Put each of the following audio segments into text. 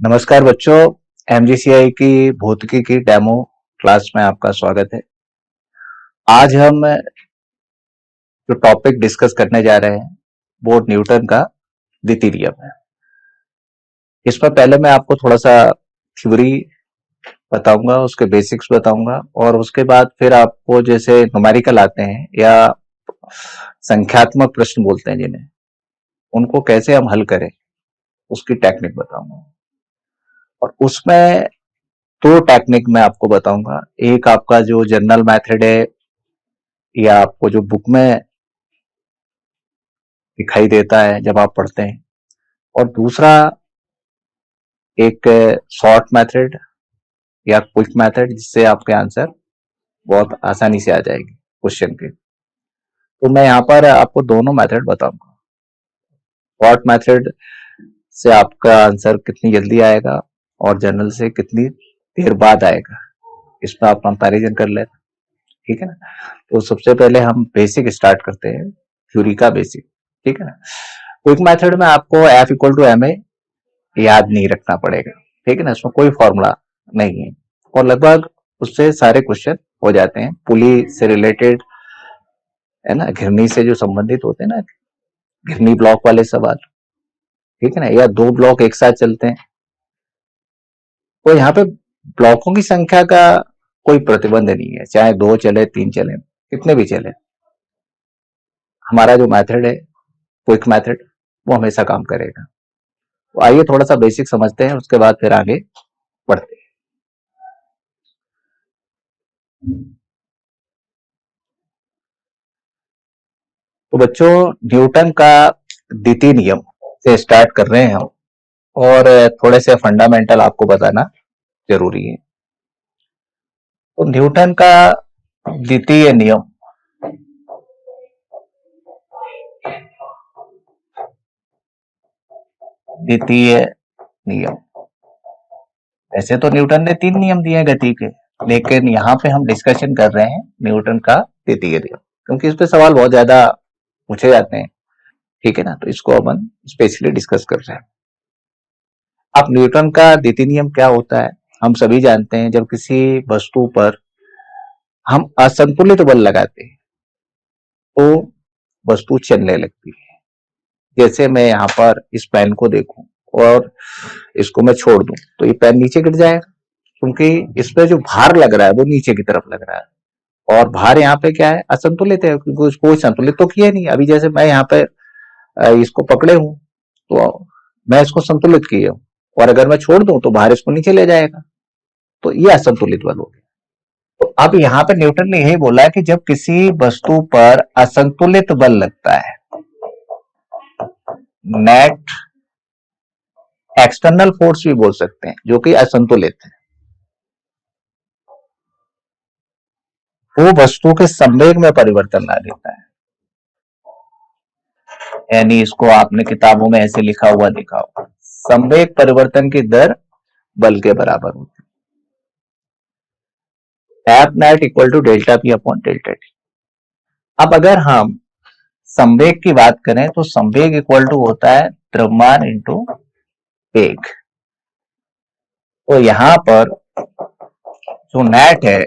नमस्कार बच्चों। एमजीसीआई की भौतिकी की डेमो क्लास में आपका स्वागत है। आज हम जो टॉपिक डिस्कस करने जा रहे हैं वो न्यूटन का द्वितीय नियम है। इसमें पहले मैं आपको थोड़ा सा थ्योरी बताऊंगा, उसके बेसिक्स बताऊंगा और उसके बाद फिर आपको जैसे न्यूमेरिकल आते हैं या संख्यात्मक प्रश्न बोलते हैं जिन्हें, उनको कैसे हम हल करें उसकी टेक्निक बताऊंगा। और उसमें दो टेक्निक मैं आपको बताऊंगा। एक आपका जो जनरल मेथड है या आपको जो बुक में दिखाई देता है जब आप पढ़ते हैं, और दूसरा एक शॉर्ट मेथड या क्विक मेथड जिससे आपके आंसर बहुत आसानी से आ जाएगी क्वेश्चन के। तो मैं यहाँ पर आपको दोनों मेथड बताऊंगा। शॉर्ट मेथड से आपका आंसर कितनी जल्दी आएगा और जनरल से कितनी देर बाद आएगा, इस पर आप कंपैरिजन कर लेना। ठीक है ना। तो सबसे पहले हम बेसिक स्टार्ट करते हैं, थ्योरी का बेसिक। ठीक है ना। क्विक मेथड में आपको F equal to M A याद नहीं रखना पड़ेगा। ठीक है ना। इसमें कोई फॉर्मूला नहीं है और लगभग उससे सारे क्वेश्चन हो जाते हैं। पुली से रिलेटेड है ना, घिरनी से जो संबंधित होते हैं ना, घिरनी ब्लॉक वाले सवाल। ठीक है ना। या दो ब्लॉक एक साथ चलते हैं तो यहाँ पे ब्लॉकों की संख्या का कोई प्रतिबंध नहीं है, चाहे दो चले तीन चले कितने भी चले। हमारा जो मेथड है क्विक मेथड वो हमेशा काम करेगा। तो आइए थोड़ा सा बेसिक समझते हैं, उसके बाद फिर आगे बढ़ते हैं। तो बच्चों, न्यूटन का द्वितीय नियम से स्टार्ट कर रहे हैं हम, और थोड़े से फंडामेंटल आपको बताना जरूरी है। तो न्यूटन का द्वितीय नियम, द्वितीय नियम, वैसे तो न्यूटन ने तीन नियम दिए हैं गति के, लेकिन यहाँ पे हम डिस्कशन कर रहे हैं न्यूटन का द्वितीय नियम, क्योंकि इस पे सवाल बहुत ज्यादा पूछे जाते हैं। ठीक है ना। तो इसको अपन स्पेशली डिस्कस कर रहे हैं। अब न्यूटन का द्वितीय नियम क्या होता है, हम सभी जानते हैं। जब किसी वस्तु पर हम असंतुलित बल लगाते हैं तो वस्तु चलने लगती है। जैसे मैं यहाँ पर इस पेन को देखूं और इसको मैं छोड़ दूं तो ये पेन नीचे गिर जाएगा, क्योंकि इस पे जो भार लग रहा है वो नीचे की तरफ लग रहा है। और भार यहाँ पे क्या है, असंतुलित है, क्योंकि उसको संतुलित तो किया नहीं। अभी जैसे मैं यहाँ पे इसको पकड़े हूं तो मैं इसको संतुलित किया हूं, और अगर मैं छोड़ दूं तो भार इसको नीचे ले जाएगा। तो ये असंतुलित बल हो गया। तो अब यहाँ पे न्यूटन ने यही बोला है कि जब किसी वस्तु पर असंतुलित बल लगता है, नेट एक्सटर्नल फोर्स भी बोल सकते हैं, जो कि असंतुलित है, वो वस्तु के संवेग में परिवर्तन ला देता है। यानी इसको आपने किताबों में ऐसे लिखा हुआ देखा होगा, संवेग परिवर्तन की दर बल के बराबर होती है। F net equal to delta P upon delta T. अब अगर हम संवेग की बात करें तो संवेग इक्वल टू होता है द्रव्यमान इंटू वेग। तो यहां पर जो नेट है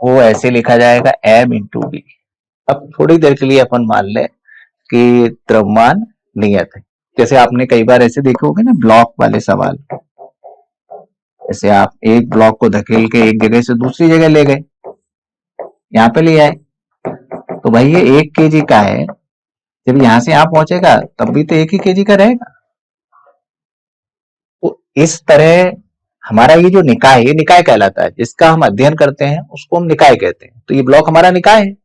वो ऐसे लिखा जाएगा एम इंटू बी। अब थोड़ी देर के लिए अपन मान लें कि द्रव्यमान नियत है। जैसे आपने कई बार ऐसे देखे होंगे ना ब्लॉक वाले सवाल, जैसे आप एक ब्लॉक को धकेल के एक जगह से दूसरी जगह ले गए, यहाँ पे ले आए, तो भाई ये 1 केजी का है, जब यहां से यहां पहुंचेगा तब भी तो 1 ही केजी का रहेगा। तो इस तरह हमारा ये जो निकाय, ये निकाय कहलाता है, जिसका हम अध्ययन करते हैं उसको हम निकाय कहते हैं। तो ये ब्लॉक हमारा निकाय है।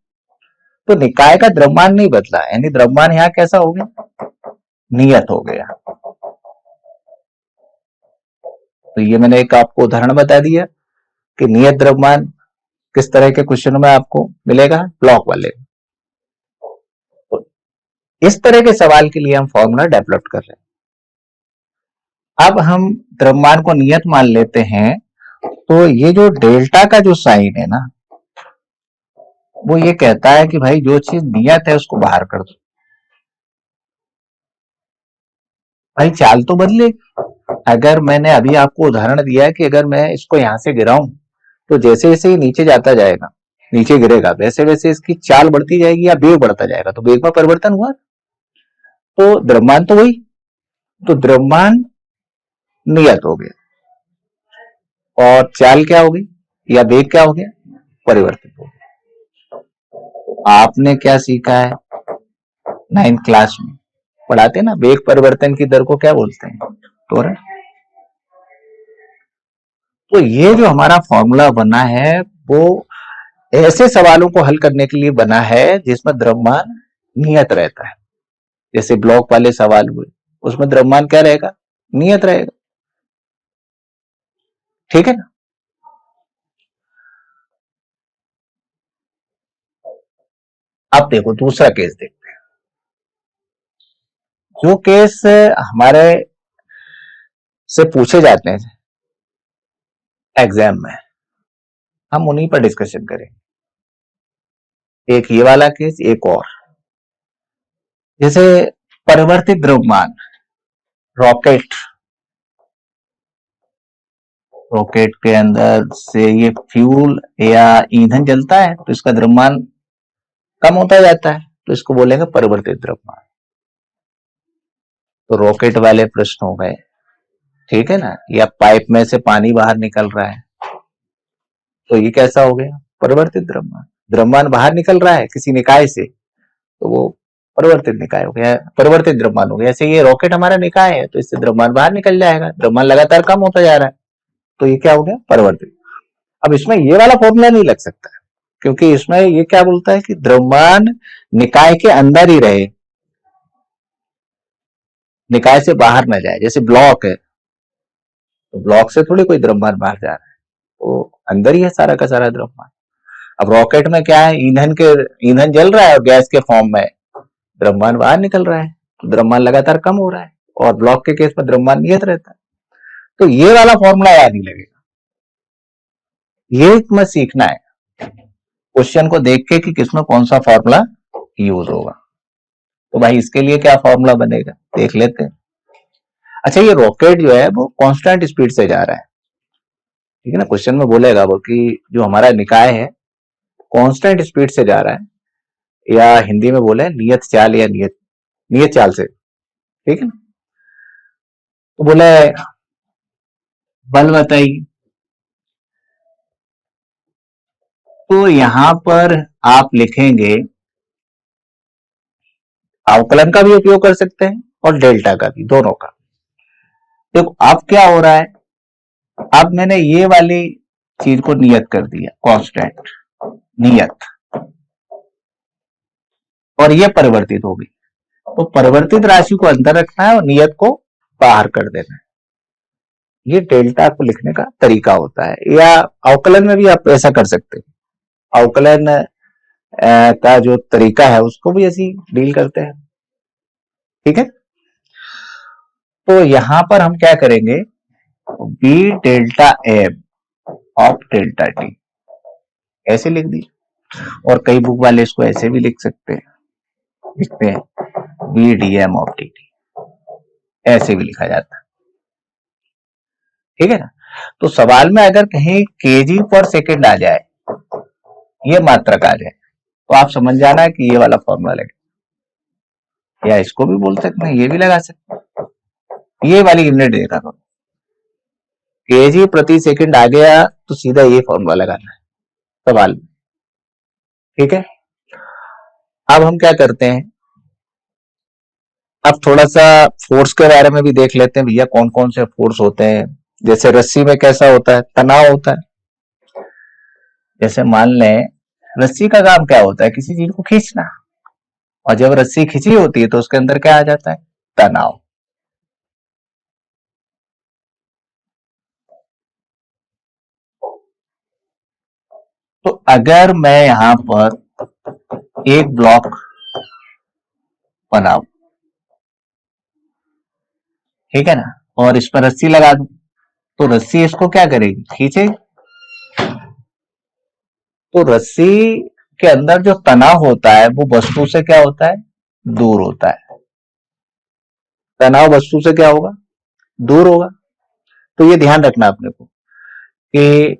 तो निकाय का द्रव्यमान नहीं बदला, यानी द्रव्यमान यहाँ कैसा हो गया, नियत हो गया। तो ये मैंने एक आपको उदाहरण बता दिया कि नियत द्रव्यमान किस तरह के क्वेश्चनों में आपको मिलेगा, ब्लॉक वाले। तो इस तरह के सवाल के लिए हम फॉर्मूला डेवलप कर रहे हैं। अब हम द्रव्यमान को नियत मान लेते हैं, तो ये जो डेल्टा का जो साइन है ना, वो ये कहता है कि भाई जो चीज नियत है उसको बाहर कर दो। भाई चाल तो बदले। अगर मैंने अभी आपको उदाहरण दिया है कि अगर मैं इसको यहां से गिराऊं तो जैसे जैसे ये नीचे जाता जाएगा, नीचे गिरेगा, वैसे वैसे इसकी चाल बढ़ती जाएगी या वेग बढ़ता जाएगा, तो वेग में परिवर्तन हुआ। तो द्रव्यमान तो वही, तो द्रव्यमान नियत हो गया और चाल क्या होगी या वेग क्या हो गया, परिवर्तित हो गया। आपने क्या सीखा है 9th क्लास में, पढ़ाते ना वेग परिवर्तन की दर को क्या बोलते हैं, त्वरण। तो ये जो हमारा फॉर्मूला बना है वो ऐसे सवालों को हल करने के लिए बना है जिसमें द्रव्यमान नियत रहता है। जैसे ब्लॉक वाले सवाल हुए, उसमें द्रव्यमान क्या रहेगा, नियत रहेगा। ठीक है ना। अब देखो दूसरा केस देखते हैं। जो केस हमारे से पूछे जाते हैं एग्जाम में, हम उन्हीं पर डिस्कशन करेंगे। एक ये वाला केस, एक और जैसे परिवर्तित द्रव्यमान, रॉकेट, रॉकेट के अंदर से ये फ्यूल या ईंधन जलता है तो इसका द्रव्यमान कम होता जाता है, तो इसको बोलेंगे परिवर्तित द्रव्यमान। तो रॉकेट वाले प्रश्न हो गए, ठीक है ना। या पाइप में से पानी बाहर निकल रहा है तो ये कैसा हो गया, परिवर्तित द्रव्यमान। द्रव्यमान बाहर निकल रहा है किसी निकाय से तो वो परिवर्तित निकाय हो गया, परिवर्तित द्रव्यमान हो गया। ऐसे ये रॉकेट हमारा निकाय है तो इससे द्रव्यमान बाहर निकल जाएगा, द्रव्यमान लगातार कम होता जा रहा है तो ये क्या हो गया, परिवर्तित। अब इसमें ये वाला फॉर्मूला नहीं लग सकता क्योंकि इसमें ये क्या बोलता है कि द्रव्यमान निकाय के अंदर ही रहे, निकाय से बाहर न जाए। जैसे ब्लॉक है तो ब्लॉक से थोड़ी कोई द्रव्यमान बाहर जा रहा है, तो अंदर ही है सारा का सारा द्रव्यमान। अब रॉकेट में क्या है, ईंधन जल रहा है और गैस के फॉर्म में द्रव्यमान बाहर निकल रहा है, तो द्रव्यमान लगातार कम हो रहा है। और ब्लॉक के केस में द्रव्यमान नियत रहता है। तो ये वाला फॉर्मूला याद नहीं लगेगा, ये तुम्हें सीखना है क्वेश्चन को देख के कि किसमें कौन सा फॉर्मूला यूज होगा। तो भाई इसके लिए क्या फॉर्मूला बनेगा देख लेते हैं। अच्छा, ये रॉकेट जो है वो कांस्टेंट स्पीड से जा रहा है, ठीक है ना। क्वेश्चन में बोलेगा वो कि जो हमारा निकाय है कांस्टेंट स्पीड से जा रहा है, या हिंदी में बोले नियत चाल या नियत नियत चाल से, ठीक है ना। तो बोले बल बताइए। तो यहां पर आप लिखेंगे, अवकलन का भी उपयोग कर सकते हैं और डेल्टा का भी, दोनों का। देखो अब क्या हो रहा है, अब मैंने ये वाली चीज को नियत कर दिया, कांस्टेंट नियत, और ये परिवर्तित होगी। तो परिवर्तित राशि को अंदर रखना है और नियत को बाहर कर देना है। ये डेल्टा को लिखने का तरीका होता है। या अवकलन में भी आप ऐसा कर सकते हैं, अवकलन का जो तरीका है उसको भी ऐसी डील करते हैं, ठीक है। तो यहां पर हम क्या करेंगे, B delta M of delta T ऐसे लिख दी। और कई बुक वाले इसको ऐसे भी लिख सकते हैं, लिखते हैं B D M of T T, ऐसे भी लिखा जाता है, ठीक है ना। तो सवाल में अगर कहीं केजी पर सेकेंड आ जाए, ये मात्रक आ जाए, तो आप समझ जाना है कि ये वाला फॉर्मूला लगे। या इसको भी बोल सकते हैं, ये भी लगा सकते हैं, ये वाली यूनिट देखा करो, केजी प्रति सेकंड आ गया तो सीधा ये फॉर्मूला लगाना है सवाल में, ठीक है। अब हम क्या करते हैं, अब थोड़ा सा फोर्स के बारे में भी देख लेते हैं भैया, कौन कौन से फोर्स होते हैं। जैसे रस्सी में कैसा होता है, तनाव होता है। जैसे मान लें रस्सी का काम क्या होता है, किसी चीज को खींचना, और जब रस्सी खींची होती है तो उसके अंदर क्या आ जाता है, तनाव। तो अगर मैं यहां पर एक ब्लॉक बनाऊं, ठीक है ना, और इस पर रस्सी लगा दूं, तो रस्सी इसको क्या करेगी, खींचेगी। तो रस्सी के अंदर जो तनाव होता है वो वस्तु से क्या होता है, दूर होता है। तनाव वस्तु से क्या होगा, दूर होगा। तो ये ध्यान रखना अपने को कि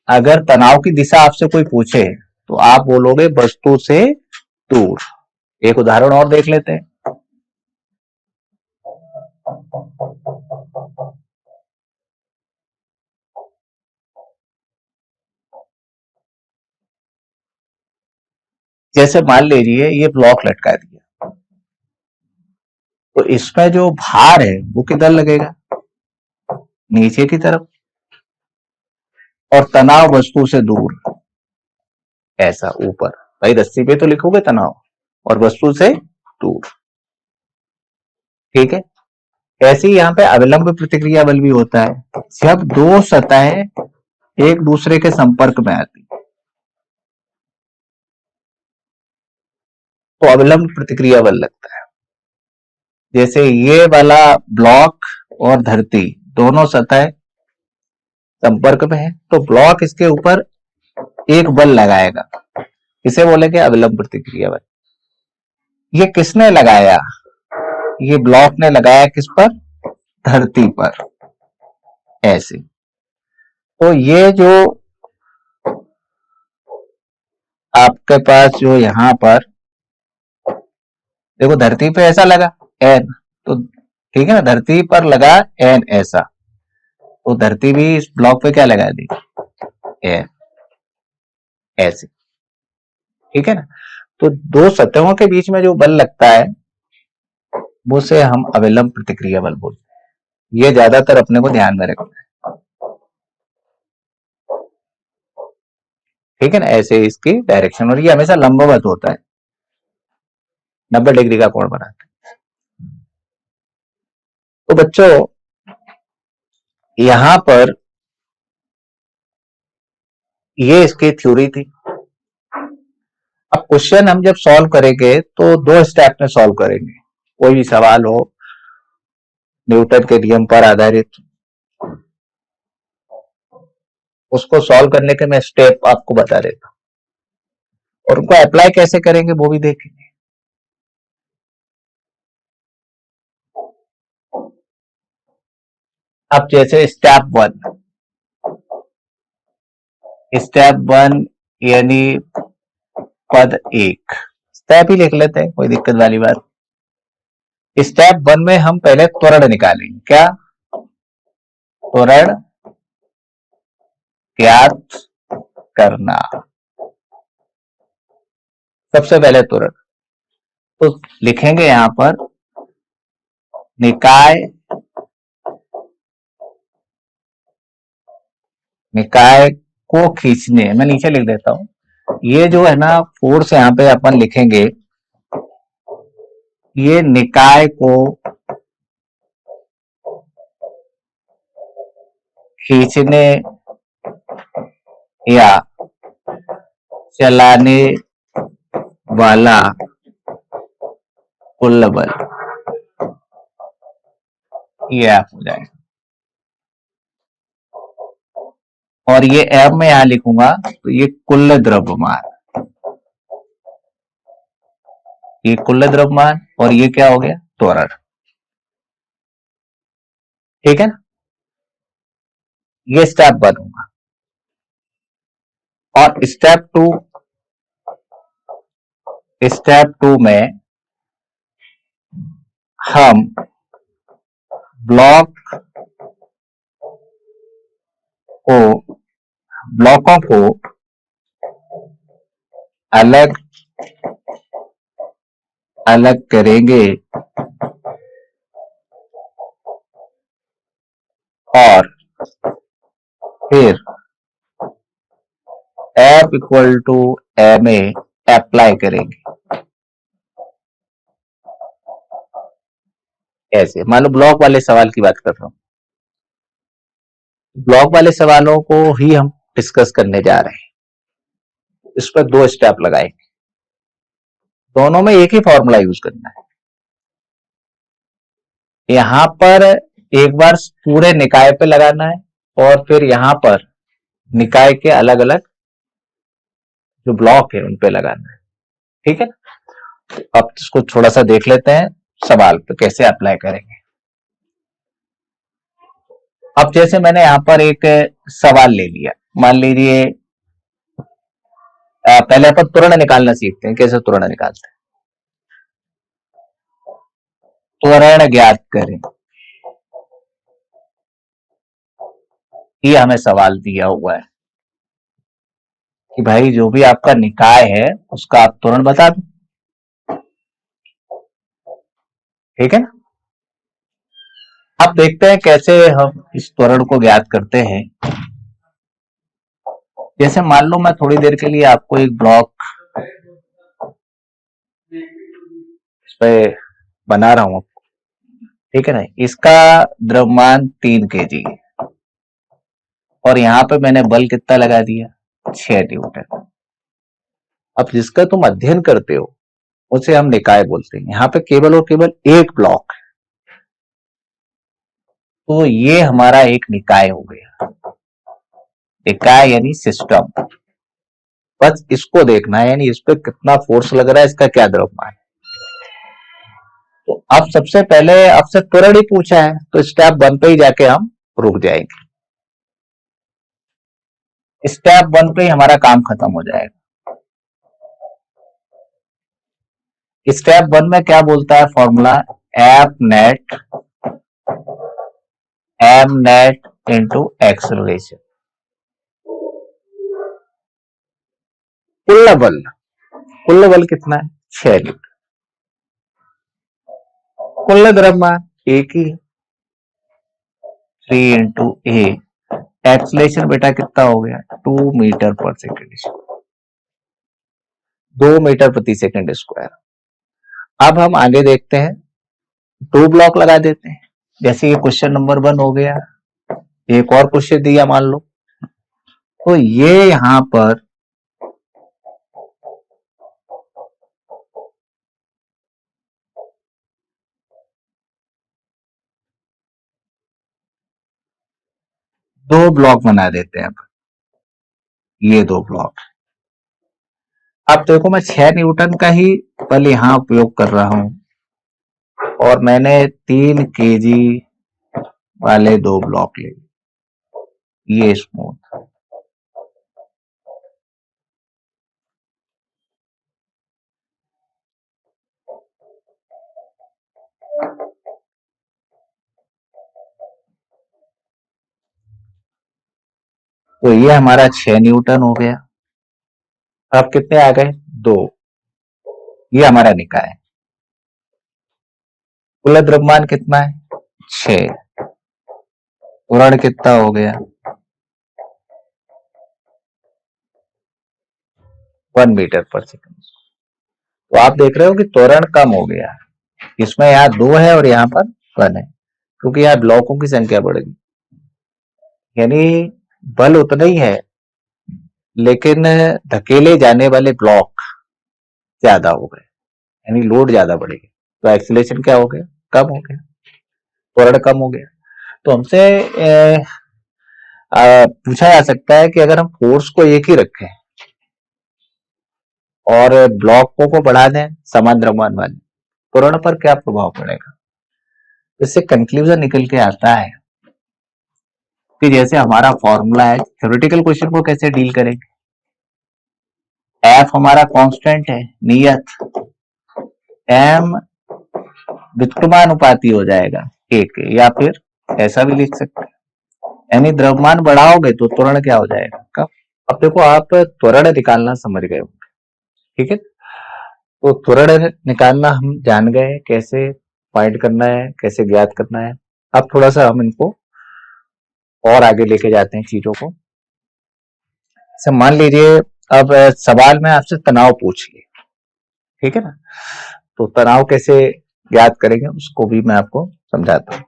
अगर तनाव की दिशा आपसे कोई पूछे तो आप बोलोगे वस्तु से दूर। एक उदाहरण और देख लेते हैं। जैसे मान लीजिए ये ब्लॉक लटका दिया, तो इसमें जो भार है वो किधर लगेगा, नीचे की तरफ, और तनाव वस्तु से दूर, ऐसा ऊपर। भाई रस्सी पे तो लिखोगे तनाव, और वस्तु से दूर, ठीक है। ऐसे ही यहाँ पे अविलंब प्रतिक्रिया बल भी होता है। जब दो सतहें एक दूसरे के संपर्क में आती तो अविलंब प्रतिक्रिया बल लगता है। जैसे ये वाला ब्लॉक और धरती दोनों सतह संपर्क में है, तो ब्लॉक इसके ऊपर एक बल लगाएगा, इसे बोलेंगे अविलंब प्रतिक्रिया बल। ये किसने लगाया, ये ब्लॉक ने लगाया किस पर, धरती पर, ऐसे। तो ये जो आपके पास जो यहां पर देखो धरती पे ऐसा लगा एन, तो ठीक है ना, धरती पर लगा एन ऐसा, तो धरती भी इस ब्लॉक पे क्या लगा दी, एन, ऐसे, ठीक है ना। तो दो सतहों के बीच में जो बल लगता है वो से हम अविलंब प्रतिक्रिया बल बोलते हैं। ये ज्यादातर अपने को ध्यान में रखना है, ठीक है ना। ऐसे इसकी डायरेक्शन, और ये हमेशा लंबवत होता है, 90 डिग्री का कोण बनाता है। तो बच्चों यहां पर ये इसकी थ्योरी थी। अब क्वेश्चन हम जब सॉल्व करेंगे तो दो स्टेप में सॉल्व करेंगे। कोई भी सवाल हो न्यूटन के नियम पर आधारित, उसको सॉल्व करने के मैं स्टेप आपको बता देता हूं, और उनको अप्लाई कैसे करेंगे वो भी देखेंगे। अब जैसे स्टेप वन यानी पद एक, स्टेप ही लिख लेते हैं, कोई दिक्कत वाली बात। स्टेप वन में हम पहले त्वरण निकालेंगे। क्या, त्वरण ज्ञात करना, सबसे पहले त्वरण। तो लिखेंगे यहां पर निकाय, निकाय को खींचने, मैं नीचे लिख देता हूं, ये जो है ना फोर्स यहां पे अपन लिखेंगे, ये निकाय को खींचने या चलाने वाला कुल बल, ये आप हो जाएगा। और ये एफ में यहां लिखूंगा तो ये कुल द्रव्यमान, ये कुल द्रव्यमान, और ये क्या हो गया, त्वरण, ठीक है ना। ये स्टेप बनूंगा। और स्टेप टू में हम ब्लॉकों को अलग अलग करेंगे और फिर F equal to M A apply करेंगे। ऐसे मान लो ब्लॉक वाले सवाल की बात कर रहा हूं, ब्लॉक वाले सवालों को ही हम डिस्कस करने जा रहे हैं। इस पर दो स्टेप लगाएंगे, दोनों में एक ही फॉर्मूला यूज करना है। यहां पर एक बार पूरे निकाय पे लगाना है, और फिर यहां पर निकाय के अलग अलग जो ब्लॉक है उन पे लगाना है, ठीक है। अब इसको थोड़ा सा देख लेते हैं, सवाल पे कैसे अप्लाई करेंगे। अब जैसे मैंने यहां पर एक सवाल ले लिया, मान लीजिए पहले अपन त्वरण निकालना सीखते हैं, कैसे त्वरण निकालते हैं। त्वरण ज्ञात करें, ये हमें सवाल दिया हुआ है कि भाई जो भी आपका निकाय है उसका आप त्वरण बता दो, ठीक है ना। अब देखते हैं कैसे हम इस त्वरण को ज्ञात करते हैं। जैसे मान लो मैं थोड़ी देर के लिए आपको एक ब्लॉक इस पे बना रहा हूं, ठीक है ना। इसका द्रव्यमान 3 kg और यहां पे मैंने बल कितना लगा दिया, 6 न्यूटन। अब जिसका तुम अध्ययन करते हो उसे हम निकाय बोलते हैं। यहाँ पे केवल और केवल एक ब्लॉक, तो ये हमारा एक निकाय हो गया। निकाय यानी सिस्टम, बस इसको देखना है, यानी इस पे कितना फोर्स लग रहा है, इसका क्या द्रव्यमान है। तो अब सबसे पहले आपसे त्वरण ही पूछा है, तो स्टेप 1 पे ही जाके हम रुक जाएंगे। स्टेप 1 पे ही हमारा काम खत्म हो जाएगा। स्टेप 1 में क्या बोलता है formula, F net M net into acceleration. कुल बल कितना है, 6 न्यूटन। कुल द्रव्यमान एक ही, 3 इंटू ए। एक्सलेशन बेटा कितना हो गया, 2 मीटर पर सेकेंड, 2 मीटर प्रति सेकेंड स्क्वायर। अब हम आगे देखते हैं, 2 ब्लॉक लगा देते हैं। जैसे ये क्वेश्चन नंबर 1 हो गया, एक और क्वेश्चन दिया मान लो, तो ये यहां पर दो ब्लॉक बना देते हैं। ये 2 ब्लॉक, अब देखो मैं 6 न्यूटन का ही बल यहां उपयोग कर रहा हूं और मैंने 3 kg वाले 2 ब्लॉक ले, ये स्मूथ। तो ये हमारा 6 न्यूटन हो गया। अब कितने आ गए, 2। ये हमारा निकाय है। कुल द्रव्यमान कितना है, 6। त्वरण कितना हो गया, 1 मीटर पर सेकेंड। तो आप देख रहे हो कि त्वरण कम हो गया, इसमें यहाँ 2 है और यहाँ पर 1 है, क्योंकि यहाँ ब्लॉकों की संख्या बढ़ गई। यानी बल उतना ही है, लेकिन धकेले जाने वाले ब्लॉक ज्यादा हो गए, यानी लोड ज्यादा बढ़ गया, तो एक्सीलरेशन क्या हो गया, कम हो गया, त्वरण कम हो गया। तो हमसे पूछा जा सकता है कि अगर हम फोर्स को एक ही रखें और ब्लॉकों को बढ़ा दें समान द्रव्यमान वाले, त्वरण पर क्या प्रभाव पड़ेगा। इससे कंक्लूजन निकल के आता है कि जैसे हमारा फॉर्मूला है, थ्योरेटिकल क्वेश्चन को कैसे डील करेंगे। एफ हमारा कांस्टेंट है, नियत, एम व्युत्क्रमानुपाती हो जाएगा एक, या फिर ऐसा भी लिख सकते हैं, यानी द्रव्यमान बढ़ाओगे तो त्वरण क्या हो जाएगा, कम। अब देखो आप त्वरण निकालना समझ गए हो, ठीक है। तो त्वरण निकालना हम जान गए, कैसे फाइंड करना है, कैसे ज्ञात करना है। अब थोड़ा सा हम इनको और आगे लेके जाते हैं चीजों को। जैसे मान लीजिए अब सवाल में आपसे तनाव पूछ लिया, ठीक है ना। तो तनाव कैसे ज्ञात करेंगे उसको भी मैं आपको समझाता हूँ।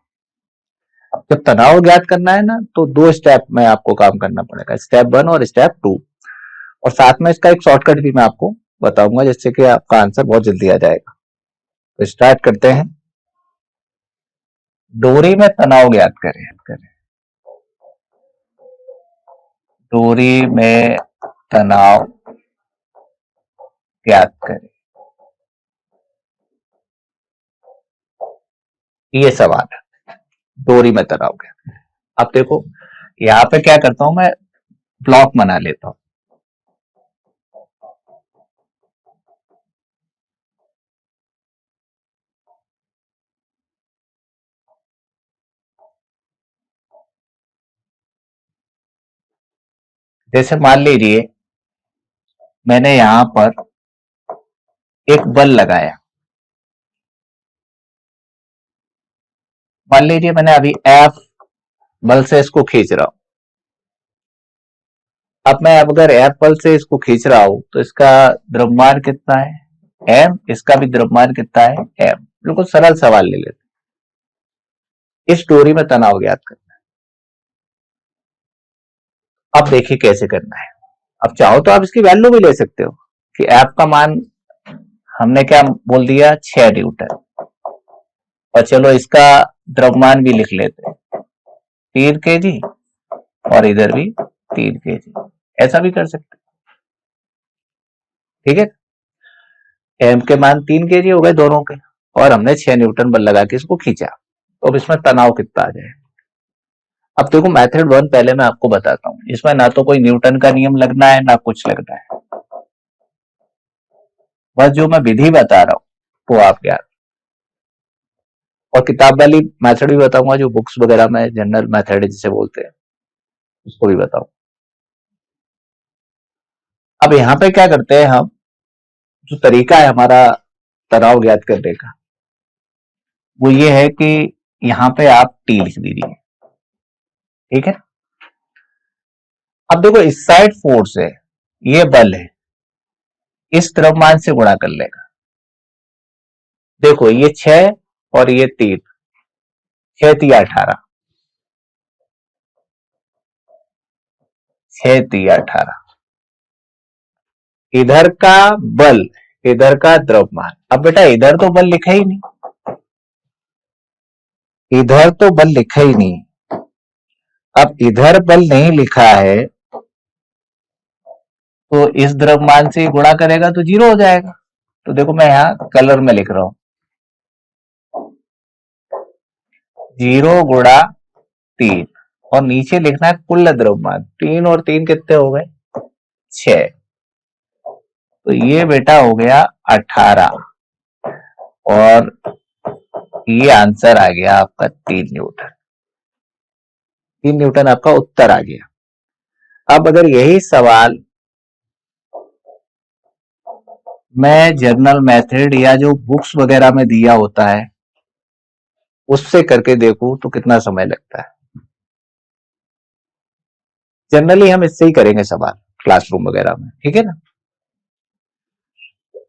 अब जब तनाव ज्ञात करना है ना, तो 2 स्टेप में आपको काम करना पड़ेगा, स्टेप 1 और स्टेप 2। और साथ में इसका एक शॉर्टकट भी मैं आपको बताऊंगा, जिससे कि आपका आंसर बहुत जल्दी आ जाएगा। तो स्टार्ट करते हैं। डोरी में तनाव ज्ञात करें। डोरी में तनाव ज्ञात करें, ये सवाल है। डोरी में तनाव ज्ञात, अब देखो यहाँ पे क्या करता हूं मैं, ब्लॉक बना लेता हूं। जैसे मान लीजिए मैंने यहां पर एक बल लगाया, मान लीजिए मैंने अभी एफ बल से इसको खींच रहा हूं। अब मैं अगर एफ बल से इसको खींच रहा हूं तो इसका द्रव्यमान कितना है, एम, इसका भी द्रव्यमान कितना है, एम। बिल्कुल सरल सवाल ले लेते हैं। इस डोरी में तनाव ज्ञात करना है। अब देखिए कैसे करना है। अब चाहो तो आप इसकी वैल्यू भी ले सकते हो कि एफ का मान हमने क्या बोल दिया, 6 न्यूटन। और चलो इसका द्रव्यमान भी लिख लेते हैं, 3 kg, और इधर भी 3 kg। ऐसा भी कर सकते हैं, ठीक है। एम के मान 3 kg हो गए दोनों के, और हमने 6 न्यूटन बल लगा के इसको खींचा। तो अब इसमें तनाव कितना आ जाए। अब देखो मेथड 1 पहले मैं आपको बताता हूं, इसमें ना तो कोई न्यूटन का नियम लगना है ना कुछ लगना है, बस जो मैं विधि बता रहा हूं वो आप याद। और किताब वाली मेथड भी बताऊंगा, जो बुक्स वगैरह में जनरल मेथड जिसे बोलते हैं, उसको भी बताऊं। अब यहाँ पे क्या करते हैं हम, जो तरीका है हमारा तनाव ज्ञात करने का, वो ये है कि यहाँ पे आप टी लिख दीजिए, ठीक है। अब देखो इस साइड फोर्स है, ये बल है, इस द्रव्यमान से गुणा कर लेगा। देखो ये 6 और ये 3, 6 × 3 = 18, 6 × 3 = 18। इधर का बल, इधर का द्रव्यमान। अब बेटा इधर तो बल लिखा ही नहीं, इधर तो बल लिखा ही नहीं। अब इधर बल नहीं लिखा है तो इस द्रव्यमान से गुणा करेगा तो 0 हो जाएगा। तो देखो मैं यहां कलर में लिख रहा हूं, 0 × 3, और नीचे लिखना है कुल द्रव्यमान। 3 और 3 कितने हो गए, 6। तो ये बेटा हो गया 18, और ये आंसर आ गया आपका 3 न्यूटन। 3 न्यूटन आपका उत्तर आ गया। अब अगर यही सवाल मैं जर्नल मेथड या जो बुक्स वगैरह में दिया होता है उससे करके देखूं तो कितना समय लगता है। जनरली हम इससे ही करेंगे सवाल क्लासरूम वगैरह में, ठीक है ना।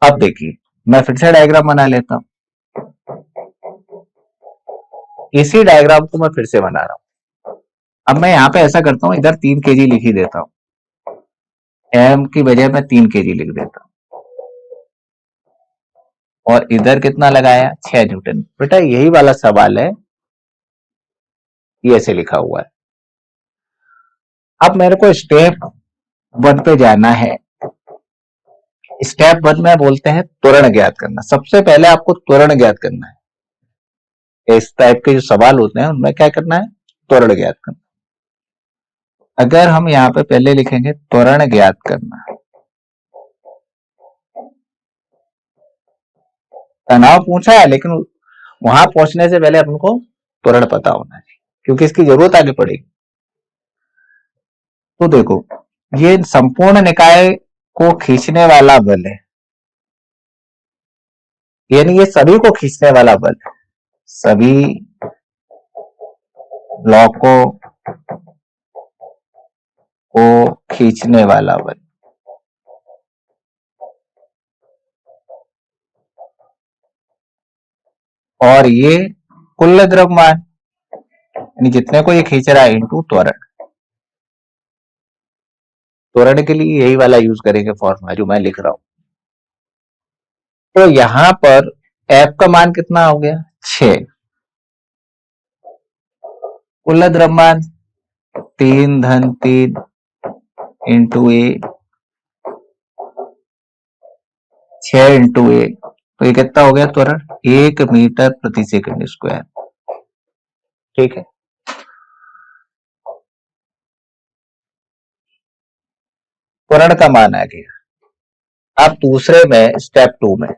अब देखिए मैं फिर से डायग्राम बना लेता हूं, इसी डायग्राम को मैं फिर से बना रहा हूं। अब मैं यहां पे ऐसा करता हूं, इधर 3 kg लिख ही देता हूं, एम की बजाय मैं 3 kg लिख देता हूं, और इधर कितना लगाया, 6 न्यूटन। बेटा यही वाला सवाल है, ये ऐसे लिखा हुआ है। अब मेरे को स्टेप 1 पे जाना है। स्टेप 1 में बोलते हैं त्वरण ज्ञात करना। सबसे पहले आपको त्वरण ज्ञात करना है। इस टाइप के जो सवाल होते हैं उनमें क्या करना है, त्वरण ज्ञात करना। अगर हम यहाँ पे पहले लिखेंगे त्वरण ज्ञात करना, तनाव पूछा है लेकिन वहां पहुंचने से पहले अपन को त्वरण पता होना चाहिए, क्योंकि इसकी जरूरत आगे पड़ेगी। तो देखो ये संपूर्ण निकाय को खींचने वाला बल है, यानी ये सभी को खींचने वाला बल है, सभी ब्लॉकों को खींचने वाला बल। और ये कुल द्रव्यमान, यानी जितने को ये खींच रहा है इंटू त्वरण। त्वरण के लिए यही वाला यूज करेंगे फॉर्मूला जो मैं लिख रहा हूं। तो यहां पर एफ का मान कितना हो गया, 6। कुल द्रव्यमान 3 × 3 इंटू ए, 6 × ए, तो ये कितना हो गया त्वरण, 1 मीटर प्रति सेकंड स्क्वायर, ठीक है। त्वरण का मान आ गया। अब दूसरे में स्टेप 2 में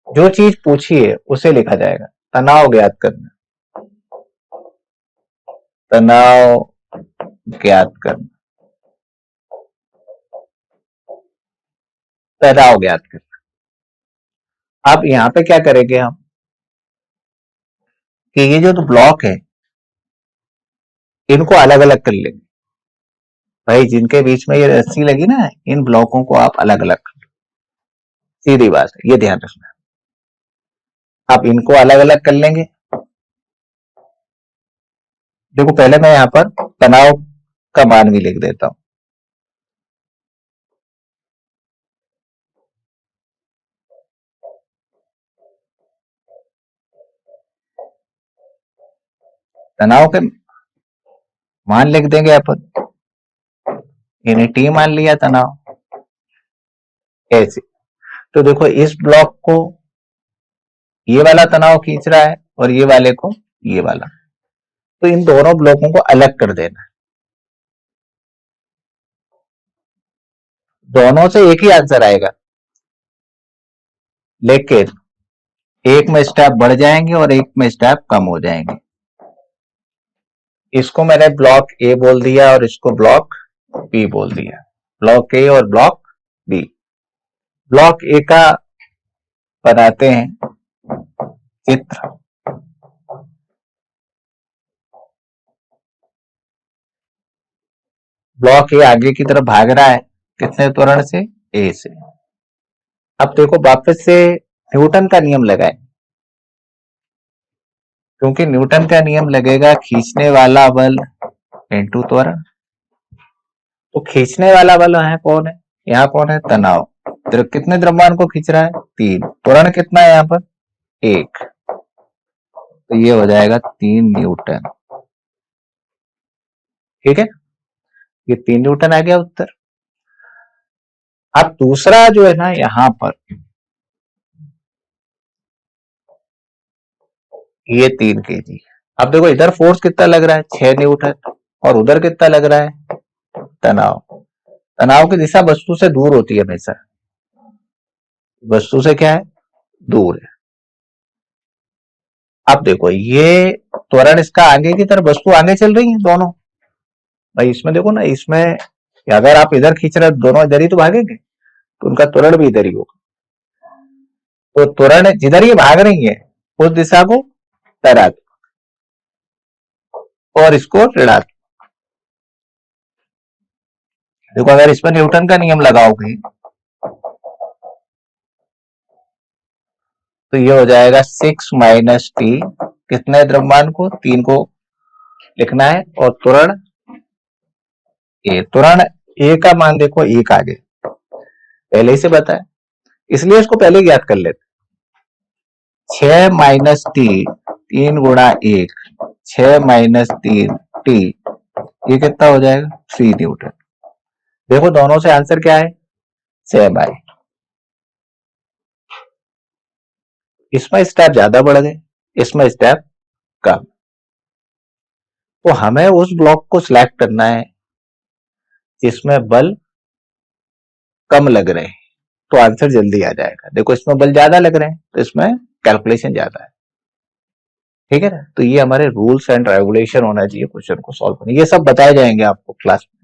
जो चीज पूछी है उसे लिखा जाएगा। तनाव ज्ञात करना, तनाव ज्ञात करना, तनाव ज्ञात करना। अब यहां पे क्या करेंगे हम कि ये जो ब्लॉक है इनको अलग अलग कर लेंगे। भाई जिनके बीच में ये रस्सी लगी ना, इन ब्लॉकों को आप अलग अलग कर लो। सीधी बात है, ये ध्यान रखना। आप इनको अलग अलग कर लेंगे। देखो पहले मैं यहां पर तनाव का मान भी लिख देता हूं। तनाव के मान लिख देंगे अपन, यानी टी मान लिया तनाव ऐसे। तो देखो इस ब्लॉक को ये वाला तनाव खींच रहा है और ये वाले को ये वाला, तो इन दोनों ब्लॉकों को अलग कर देना है। दोनों से एक ही आंसर आएगा, लेकिन एक में स्टेप बढ़ जाएंगे और एक में स्टेप कम हो जाएंगे। इसको मैंने ब्लॉक ए बोल दिया और इसको ब्लॉक बी बोल दिया। ब्लॉक ए और ब्लॉक बी। ब्लॉक ए का बनाते हैं चित्र। ब्लॉक ए आगे की तरफ भाग रहा है, कितने त्वरण से? ए से। अब देखो वापस से न्यूटन का नियम लगाए, क्योंकि न्यूटन का नियम लगेगा खींचने वाला बल इंटू त्वरण। तो खींचने वाला बल है कौन है? यहाँ कौन है? तनाव। कितने द्रव्यमान को खींच रहा है? 3। त्वरण कितना है यहाँ पर? 1। तो ये हो जाएगा 3 न्यूटन। ठीक है, ये 3 न्यूटन आ गया उत्तर। अब दूसरा जो है ना यहां पर, ये 3 kg। अब देखो इधर फोर्स कितना लग रहा है? 6 न्यूटन। और उधर कितना लग रहा है? तनाव। तनाव की दिशा वस्तु से दूर होती है हमेशा। वस्तु से क्या है? दूर है। अब देखो ये त्वरण इसका आगे की तरफ, वस्तु आगे चल रही है दोनों। भाई इसमें देखो ना, इसमें अगर आप इधर खींच रहे हो दोनों इधर ही तो भागेंगे, तो उनका त्वरण भी इधर ही होगा। तो त्वरण जिधर ये भाग रही है उस दिशा को धनात्मक और इसको ऋणात्मक। देखो अगर इसमें न्यूटन का नियम लगाओगे तो ये हो जाएगा 6 माइनस टी। कितने द्रव्यमान को? 3 को लिखना है। और त्वरण ए, त्वरण ए का मान देखो 1 आगे पहले ही से बताया, इसलिए इसको पहले ज्ञात कर लेते। 6 माइनस टी, 3 गुणा 1, 6 माइनस 3 टी, ये कितना हो जाएगा? 3 न्यूटन। देखो दोनों से आंसर क्या है? सेम आए। इसमें स्टेप ज्यादा बढ़ गए, इसमें स्टेप कम। तो हमें उस ब्लॉक को सिलेक्ट करना है जिसमें बल कम लग रहे हैं, तो आंसर जल्दी आ जाएगा। देखो इसमें बल ज्यादा लग रहे हैं तो इसमें कैलकुलेशन ज्यादा है। ठीक है ना? तो ये हमारे रूल्स एंड रेगुलेशन होना चाहिए क्वेश्चन को सॉल्व करने। ये सब बताए जाएंगे आपको क्लास में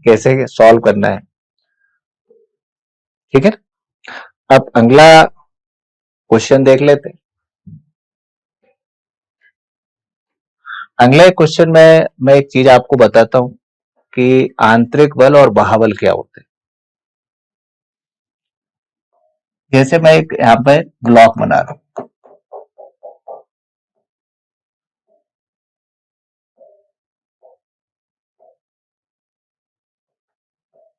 कैसे सॉल्व करना है। ठीक है, अब अगला क्वेश्चन देख लेते हैं। अगले क्वेश्चन में मैं एक चीज आपको बताता हूं कि आंतरिक बल और बाह्य बल क्या होते हैं। जैसे मैं एक यहां पे ब्लॉक बना रहा हूं,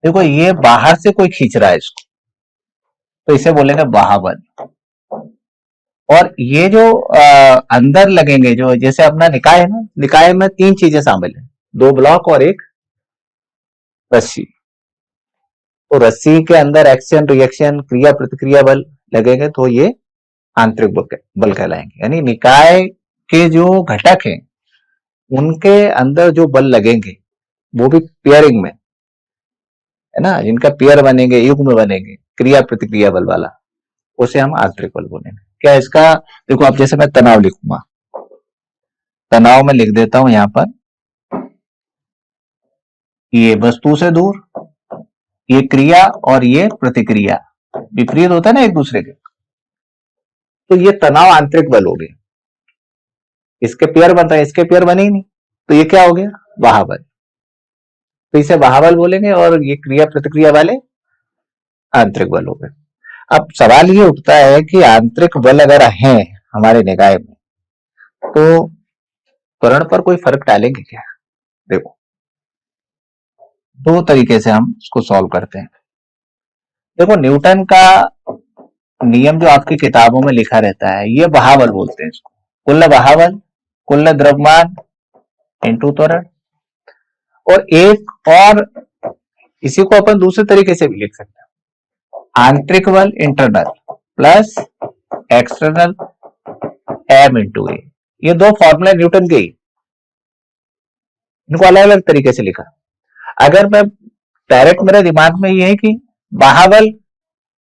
देखो ये बाहर से कोई खींच रहा है इसको, तो इसे बोलेंगे बाह्य बल। और ये जो अंदर लगेंगे, जो जैसे अपना निकाय है ना, निकाय में 3 चीजें शामिल है, 2 ब्लॉक और एक रस्सी। तो रस्सी के अंदर एक्शन रिएक्शन क्रिया प्रतिक्रिया बल लगेंगे, तो ये आंतरिक बल कहलाएंगे। यानी निकाय के जो घटक हैं उनके अंदर जो बल लगेंगे वो भी पेयरिंग में, है ना, जिनका पेयर बनेंगे, युग्म बनेंगे, क्रिया प्रतिक्रिया बल वाला, उसे हम आंतरिक बल बोलेंगे। क्या इसका, देखो अब जैसे मैं तनाव लिखूंगा, तनाव में लिख देता हूं यहां पर, ये वस्तु से दूर, ये क्रिया और ये प्रतिक्रिया, विपरीत होता है ना एक दूसरे के, तो ये तनाव आंतरिक बल हो गए। इसके पेयर बन रहे हैं, इसके पेयर बने ही नहीं, तो ये क्या हो गया, वाहबल। तो इसे वाहबल बोलेंगे, और ये क्रिया प्रतिक्रिया वाले आंतरिक बल हो गए। अब सवाल ये उठता है कि आंतरिक बल अगर हैं हमारे निकाय में, तो त्वरण पर कोई फर्क डालेंगे क्या? देखो, दो तरीके से हम इसको सॉल्व करते हैं। देखो, न्यूटन का नियम जो आपकी किताबों में लिखा रहता है, ये बहाबल बोलते हैं इसको, कुल बहाबल, कुल द्रव्यमान इंटू त्वरण। और एक और, इसी को अपन दूसरे तरीके से भी लिख सकते हैं, आंतरिक बल internal plus external M into A. ये दो फॉर्मूला न्यूटन के ही, इनको अलग अलग तरीके से लिखा। अगर मैं डायरेक्ट, मेरे दिमाग में ये है कि बहाबल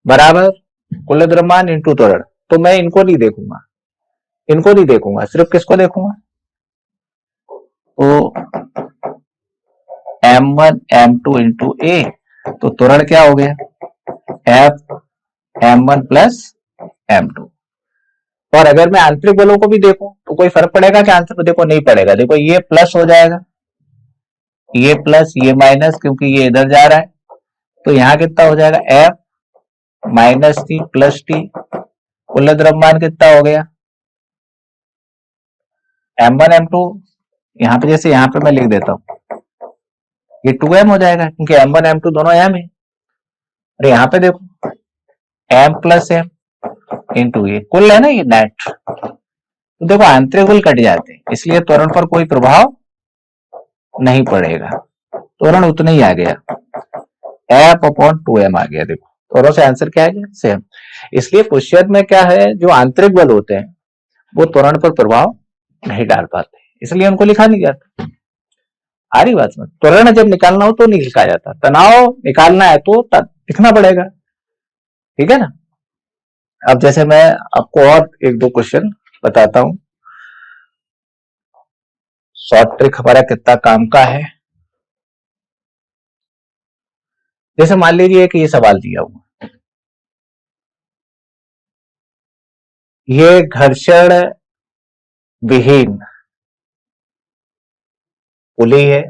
बराबर कुल द्रव्यमान इंटू त्वरण, तो मैं इनको नहीं देखूंगा, इनको नहीं देखूंगा, सिर्फ किसको देखूंगा, तो m1 m2 इंटू ए। तो त्वरण क्या हो गया, f m1 प्लस m2। और अगर मैं आंतरिक बलों को भी देखूं तो कोई फर्क पड़ेगा क्या आंसर में? देखो नहीं पड़ेगा। देखो ये प्लस हो जाएगा, ये प्लस, ये माइनस, क्योंकि ये इधर जा रहा है, तो यहां कितना हो जाएगा, f minus T plus T. कुल द्रव्यमान कितना हो गया, m1 m2, यहां पे जैसे यहां पे मैं लिख देता हूं, ये 2m हो जाएगा, क्योंकि m1 m2 दोनों m है। और यहां पे देखो m प्लस m इंटू ये कुल है ना, ये नेट। तो देखो आंतरिक बल कट जाते हैं, इसलिए त्वरण पर कोई प्रभाव नहीं पड़ेगा, त्वरण उतना ही आ गया, f अपॉन 2m आ गया। देखो दोनों से आंसर क्या आ गया, सेम। इसलिए क्वेश्चन में क्या है, जो आंतरिक बल होते हैं वो त्वरण पर प्रभाव नहीं डाल पाते, इसलिए उनको लिखा नहीं जाता। आ रही बात में, त्वरण जब निकालना हो तो नहीं लिखा जाता, तनाव निकालना है तो लिखना पड़ेगा, ठीक है ना। अब जैसे मैं आपको और एक दो क्वेश्चन बताता हूं, शॉर्ट ट्रिक हमारा कितना काम का है। जैसे मान लीजिए कि ये सवाल दिया हुआ, ये घर्षण विहीन पुली है,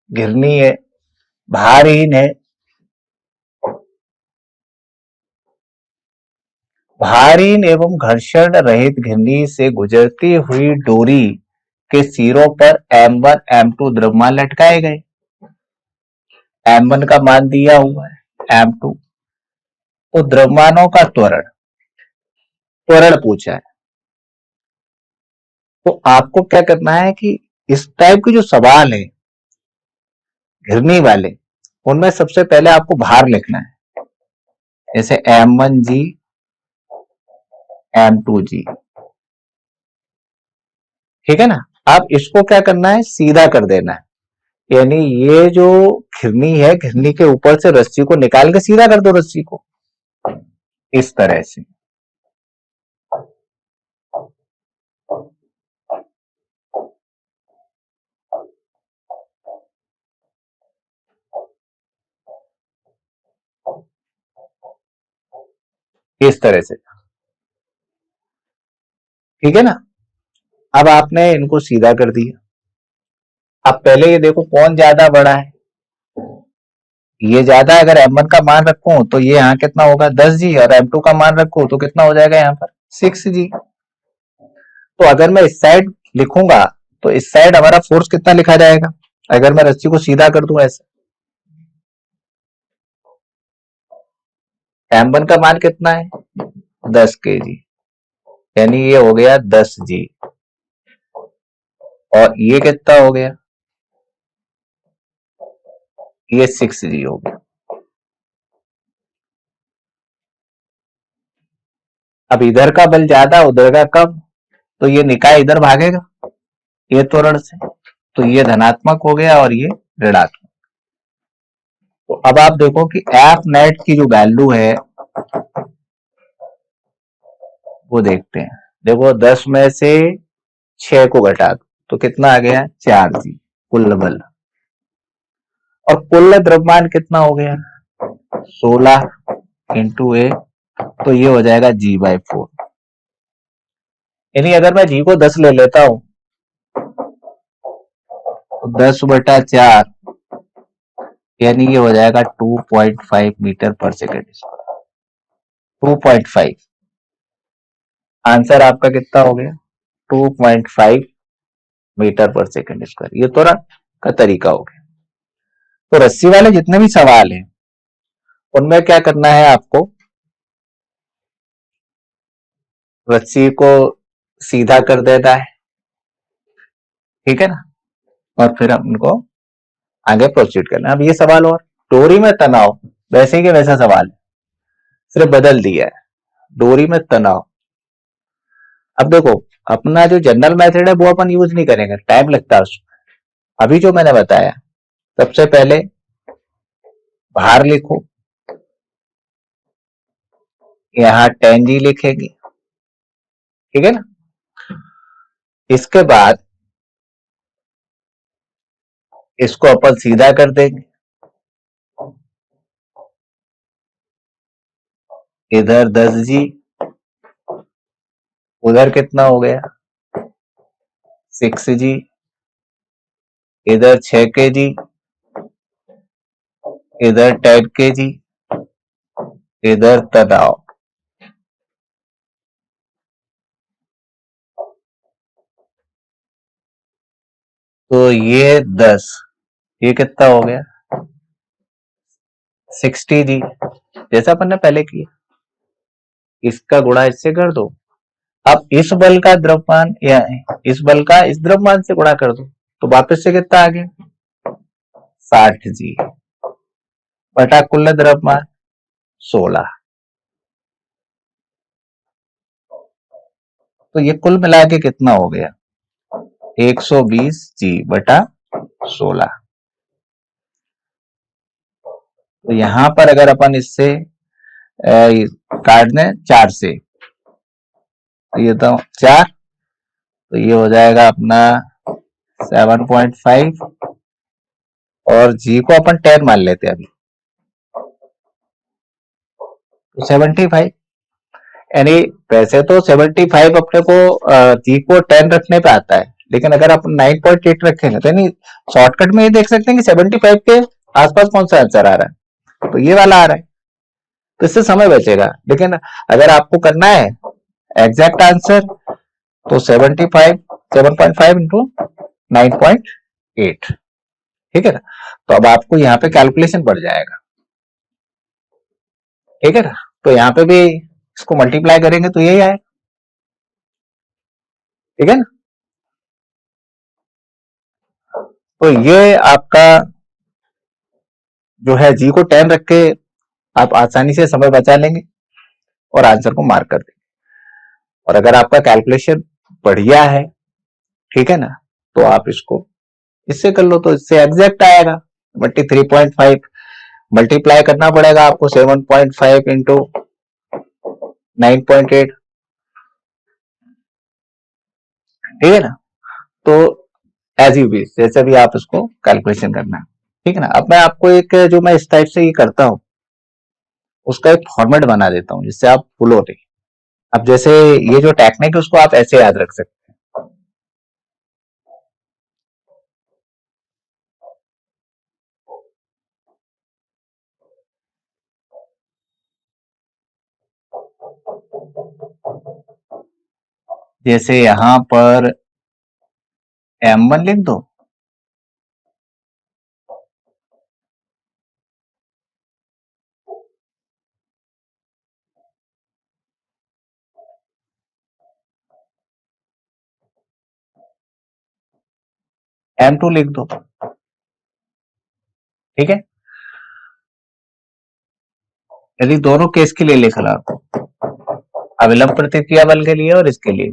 घिरनी है, भारहीन है, भारहीन एवं घर्षण रहित घिरनी से गुजरती हुई डोरी के सिरों पर m1 m2 द्रव्यमान लटकाए गए। m1 का मान दिया हुआ है, m2, तो द्रव्यमानों का त्वरण, त्वरण पूछा है। तो आपको क्या करना है कि इस टाइप के जो सवाल है घिरनी वाले, उनमें सबसे पहले आपको भार लिखना है, जैसे m1g m2g, ठीक है ना। आप इसको क्या करना है, सीधा कर देना है, यानी ये जो घिरनी है, घिरनी के ऊपर से रस्सी को निकाल के सीधा कर दो, रस्सी को इस तरह से। इस तरह से, ठीक है ना। अब आपने इनको सीधा कर दिया। अब पहले ये देखो कौन ज्यादा बड़ा है, ये ज्यादा है। अगर m1 का मान रखूं तो ये यहाँ कितना होगा, 10g, और m2 का मान रखूं तो कितना हो जाएगा यहाँ पर 6g। तो अगर मैं इस साइड लिखूंगा तो इस साइड हमारा फोर्स कितना लिखा जाएगा, अगर मैं रस्सी को सीधा कर दूं ऐसे, m1 का मान कितना है 10 kg, यानी ये हो गया 10g, और ये कितना हो गया, ये 6g हो गया। अब इधर का बल ज्यादा, उधर का कम, तो ये निकाय इधर भागेगा ये त्वरण से, तो ये धनात्मक हो गया और ये ऋणात्मक। तो अब आप देखो कि एफ नेट की जो वैल्यू है वो देखते हैं। देखो 10 में से 6 को घटा दो तो कितना आ गया, 4 जी कुल बल। और कुल द्रव्यमान कितना हो गया, 16 इंटू ए, तो ये हो जाएगा G/4। यानी अगर मैं जी को 10 ले लेता हूं तो 10/4, यानी ये हो जाएगा 2.5 मीटर पर सेकेंड स्क्वायर। 2.5 आंसर आपका कितना हो गया, 2.5 मीटर पर सेकेंड स्क्वायर। ये तो ना का तरीका हो गया। तो रस्सी वाले जितने भी सवाल हैं उनमें क्या करना है आपको, रस्सी को सीधा कर देता है, ठीक है ना, और फिर हम उनको आगे प्रोसीड करना है। अब ये सवाल और डोरी में तनाव वैसे के वैसा सवाल है, सिर्फ बदल दिया है, डोरी में तनाव। अब देखो अपना जो जनरल मेथड है वो अपन यूज नहीं करेंगे, टाइम लगता है उसमें। अभी जो मैंने बताया, सबसे पहले भार लिखो, यहाँ 10G लिखेंगे, ठीक है ना। इसके बाद इसको अपन सीधा कर देंगे, इधर 10G, उधर कितना हो गया 6G, इधर 6 kg, इधर 10 kg, इधर तनाव। तो ये 10, ये कितना हो गया 60G, जैसा अपन ने पहले किया, इसका गुणा इससे कर दो। अब इस बल का द्रव्यमान या इस बल का इस द्रव्यमान से गुणा कर दो, तो वापस से कितना आ गया 60G बटा कुल द्रव्यमान 16। तो ये कुल मिला के कितना हो गया 120G बटा 16। तो यहां पर अगर अपन इससे काट दें 4 से, तो ये तो 4, तो ये हो जाएगा अपना 7.5, और जी को अपन 10 मान लेते हैं अभी, तो 75। यानी वैसे तो 75 अपने को जी को 10 रखने पे आता है, लेकिन अगर आप 9.8 रखेंगे तो यानी शॉर्टकट में ये देख सकते हैं कि 75 के आसपास कौन सा आंसर आ रहा है, तो ये वाला आ रहा है। तो इससे समय बचेगा, लेकिन अगर आपको करना है एग्जैक्ट आंसर तो 75 7.5 इंटू 9.8, ठीक है ना। तो अब आपको यहाँ पे कैलकुलेशन बढ़ जाएगा, ठीक है ना। तो यहाँ पे भी इसको मल्टीप्लाई करेंगे तो यही आएगा, ठीक है ना। तो ये आपका जो है जी को 10 रख के आप आसानी से समय बचा लेंगे और आंसर को मार्क कर देंगे। और अगर आपका कैलकुलेशन बढ़िया है, ठीक है ना, तो आप इसको इससे कर लो तो इससे एग्जैक्ट आएगा 23.5। मल्टीप्लाई करना पड़ेगा आपको 7.5 इंटू 9.8, ठीक है ना। तो एज यू भी जैसे भी आप इसको कैलकुलेशन करना, ठीक है ना। अब मैं आपको एक जो मैं इस टाइप से ये करता हूं उसका एक फॉर्मेट बना देता हूं जिससे आप भूलो नहीं। अब जैसे ये जो टेक्निक है उसको आप ऐसे याद रख सकते हैं, जैसे यहां पर M1 लिख दो, M2 लिख दो, ठीक है। यदि दोनों केस के लिए लिखा आपको, अविलंब प्रतिक्रिया बल के लिए और इसके लिए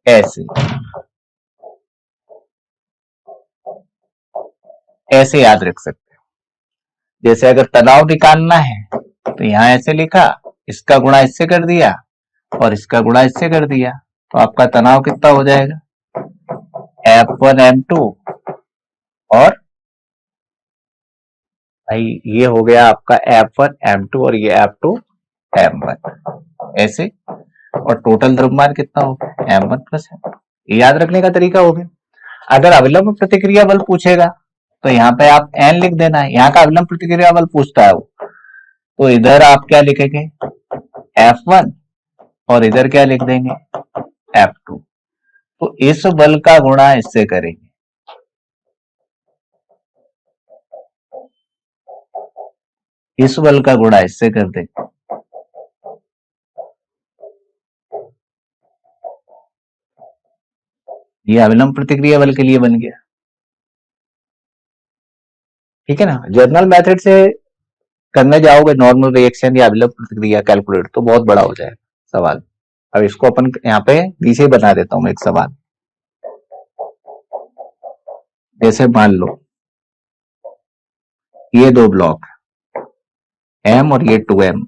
ऐसे, ऐसे याद रख सकते हैं। जैसे अगर तनाव निकालना है तो यहां ऐसे लिखा, इसका गुणा इससे कर दिया और इसका गुणा इससे कर दिया, तो आपका तनाव कितना हो जाएगा, F1 M2, और भाई ये हो गया आपका F1 M2 और ये F2 M1 ऐसे। और टोटल द्रव्यमान कितना हो गया, M1 प्लस M2। ये याद रखने का तरीका हो गया। अगर अविलंब प्रतिक्रिया बल पूछेगा तो यहाँ पे आप N लिख देना है, यहाँ का अविलंब प्रतिक्रिया बल पूछता है वो, तो इधर आप क्या लिखेंगे, F1, और इधर क्या लिख देंगे, F2। तो इस बल का गुणा इससे करेंगे, इस बल का गुणा इससे कर देंगे, ये अविलंब प्रतिक्रिया बल के लिए बन गया। ठीक है ना। जर्नल मेथड से करने जाओगे नॉर्मल रिएक्शन या अविलंब प्रतिक्रिया कैलकुलेट, तो बहुत बड़ा हो जाएगा सवाल। अब इसको अपन यहाँ पे नीचे बना देता हूं मैं एक सवाल। जैसे मान लो ये दो ब्लॉक M और ये 2M,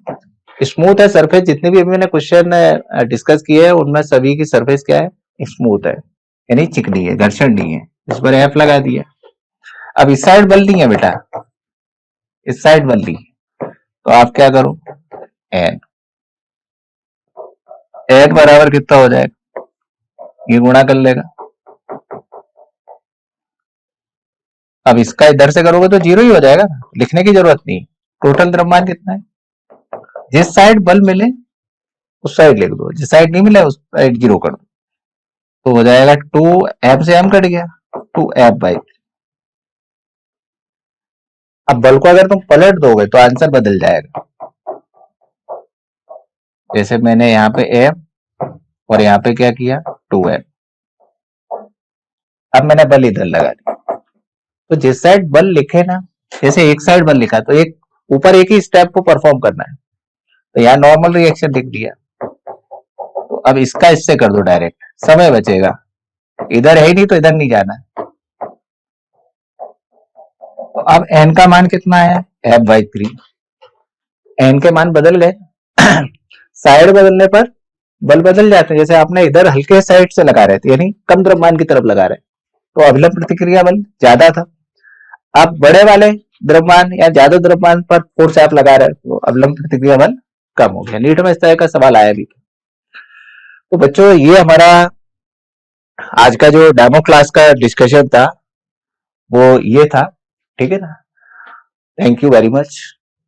स्मूथ है सरफेस। जितने भी अभी मैंने क्वेश्चन डिस्कस किए हैं उनमें सभी की सरफेस क्या है, स्मूथ है, यानी चिकनी है, घर्षण नहीं है। इस पर F लगा दिया। अब इस साइड बल नहीं है बेटा, इस साइड बल नहीं, तो आप क्या करो, N, N बराबर कितना हो जाएगा, ये गुणा कर लेगा। अब इसका इधर से करोगे तो जीरो ही हो जाएगा, लिखने की जरूरत नहीं। टोटल द्रव्यमान कितना है, जिस साइड बल मिले उस साइड लिख दो, जिस साइड नहीं मिले उस साइड जीरो कर दो, तो हो जाएगा 2F से M कट गया, 2F/। अब बल को अगर तुम पलट दोगे तो आंसर बदल जाएगा। जैसे मैंने यहाँ पे F और यहाँ पे क्या किया, 2F। अब मैंने बल इधर लगा दिया, तो जिस साइड बल लिखे ना, जैसे एक साइड बल लिखा तो एक ऊपर एक ही स्टेप को परफॉर्म करना है, तो यहाँ नॉर्मल रिएक्शन लिख दिया। तो अब इसका इससे कर दो डायरेक्ट, समय बचेगा, इधर है ही नहीं तो इधर नहीं जाना है। तो अब N का मान कितना है, F/3। N के मान बदल गए साइड बदलने पर बल बदल जाते हैं। जैसे आपने इधर हल्के साइड से लगा रहे थे, यानी कम द्रव्यमान की तरफ लगा रहे, तो अभिलंब प्रतिक्रिया बल ज्यादा था। आप बड़े वाले द्रव्यमान या ज्यादा द्रव्यमान पर फोर्स आप लगा रहे, तो अभिलंब प्रतिक्रिया बल कम हो गया। नीट में इस तरह का सवाल आया भी। तो बच्चों ये हमारा आज का जो डेमो क्लास का डिस्कशन था वो ये था। ठीक है ना। Thank you very much.